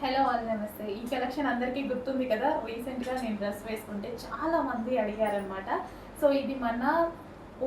Hello all నమస్తే. ఈ collection అందరికీ గుర్తుంది కదా. రీసెంట్గా నేను డ్రెస్ వేసుకుంటే చాలా మంది అడిగారనమాట. సో ఇది మన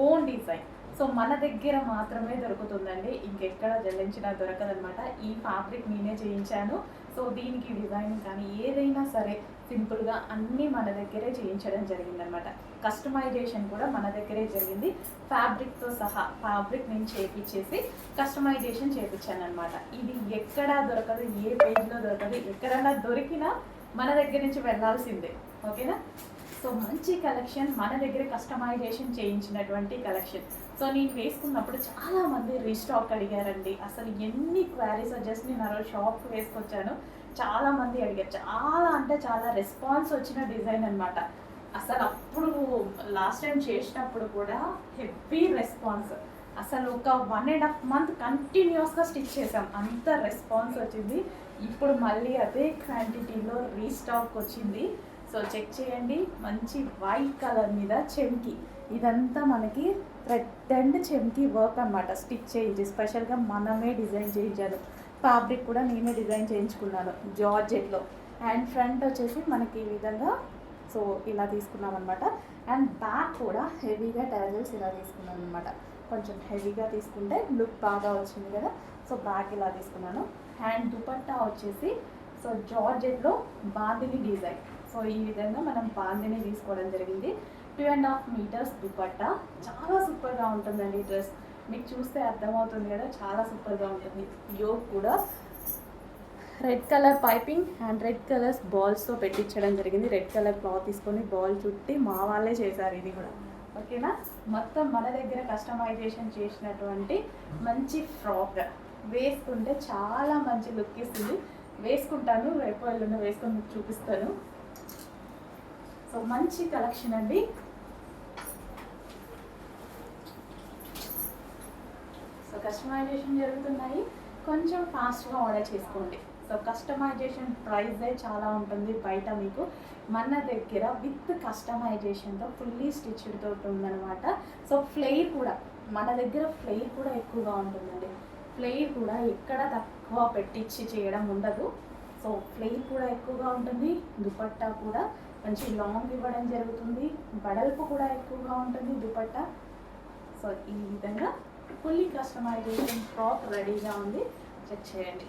ఓన్ డిజైన్. సో మన దగ్గర మాత్రమే దొరుకుతుందండి, ఇంకెక్కడ జల్లించినా దొరకదనమాట. ఈ ఫ్యాబ్రిక్ నేనే చేయించాను. సో దీనికి డిజైన్ కానీ ఏదైనా సరే సింపుల్గా అన్నీ మన దగ్గరే చేయించడం జరిగిందనమాట. కస్టమైజేషన్ కూడా మన దగ్గరే జరిగింది. ఫ్యాబ్రిక్తో సహా ఫ్యాబ్రిక్ నేను చేపించేసి కస్టమైజేషన్ చేయించాను అనమాట. ఇది ఎక్కడా దొరకదు, ఏ పేజ్లో దొరకదు. ఎక్కడన్నా దొరికినా మన దగ్గర నుంచి వెళ్ళాల్సిందే. ఓకేనా. సో మంచి కలెక్షన్, మన దగ్గర కస్టమైజేషన్ చేయించినటువంటి కలెక్షన్. సో నేను వేసుకున్నప్పుడు చాలామంది రీస్టాక్ అడిగారండి. అసలు ఎన్ని క్వారీస్ జస్ట్ నేను ఆ రోజు షాప్కి వేసుకొచ్చాను. చాలామంది అడిగారు, చాలా అంటే చాలా రెస్పాన్స్ వచ్చిన డిజైన్ అనమాట. అసలు అప్పుడు లాస్ట్ టైం చేసినప్పుడు కూడా హెవీ రెస్పాన్స్. అసలు ఒక 1.5 మంత్ కంటిన్యూస్గా స్టిచ్ చేసాం, అంత రెస్పాన్స్ వచ్చింది. ఇప్పుడు మళ్ళీ అదే క్వాంటిటీలో రీస్టాక్ వచ్చింది. సో చెక్ చేయండి. మంచి వైట్ కలర్ మీద చెమ్కి, ఇదంతా మనకి థ్రెడ్ అండ్ చెమ్కి వర్క్ అనమాట. స్టిచ్ చేయించి స్పెషల్గా మనమే డిజైన్ చేయించాను. ఫ్యాబ్రిక్ కూడా నేనే డిజైన్ చేయించుకున్నాను జార్జెట్లో. అండ్ ఫ్రంట్ వచ్చేసి మనకి ఈ విధంగా సో ఇలా తీసుకున్నాం అనమాట. అండ్ బ్యాక్ కూడా హెవీగా టాజల్స్ ఇలా తీసుకున్నాను అనమాట. కొంచెం హెవీగా తీసుకుంటే లుక్ బాగా వచ్చింది కదా. సో బ్యాక్ ఇలా తీసుకున్నాను. అండ్ దుపట్టా వచ్చేసి సో జార్జెట్లో బాందిని డిజైన్. సో ఈ విధంగా మనం బాందిని తీసుకోవడం జరిగింది. 2.5 మీటర్స్ దుపట్టా. చాలా సూపర్గా ఉంటుందండి ఈ డ్రెస్. మీకు చూస్తే అర్థమవుతుంది కదా, చాలా సూపర్గా ఉంటుంది. యోగ్ కూడా red colour piping and red colours బాల్స్తో పెట్టించడం జరిగింది. రెడ్ కలర్ క్లాత్ తీసుకొని బాల్ చుట్టి మా వాళ్ళే చేశారు ఇది కూడా. ఓకేనా. మొత్తం మన దగ్గర కస్టమైజేషన్ చేసినటువంటి మంచి ఫ్రాక్. వేసుకుంటే చాలా మంచి లుక్ ఇస్తుంది. వేసుకుంటాను, రేపు ఎల్లుండి వేసుకొని మీకు చూపిస్తాను. సో మంచి కలెక్షన్ అండి. సో కస్టమైజేషన్ జరుగుతున్నాయి, కొంచెం ఫాస్ట్గా ఆర్డర్ చేసుకోండి. సో కస్టమైజేషన్ ప్రైజే చాలా ఉంటుంది బయట. మీకు మన దగ్గర విత్ కస్టమైజేషన్తో ఫుల్లీ స్టిచ్డ్తో ఉంటుందన్నమాట. సో ఫ్లేర్ కూడా మన దగ్గర ఫ్లేర్ కూడా ఎక్కువగా ఉంటుందండి. ఫ్లేర్ కూడా ఎక్కడ తక్కువ పెట్టించి చేయడం ఉండదు. సో ఫ్లేర్ కూడా ఎక్కువగా ఉంటుంది. దుపట్టా కూడా మంచి లాంగ్ ఇవ్వడం జరుగుతుంది. బడల్పు కూడా ఎక్కువగా ఉంటుంది దుపట్టా. సో ఈ విధంగా ఫుల్లీ కస్టమైజేషన్ ఫ్రాక్ రెడీగా ఉంది. చెక్ చేయండి.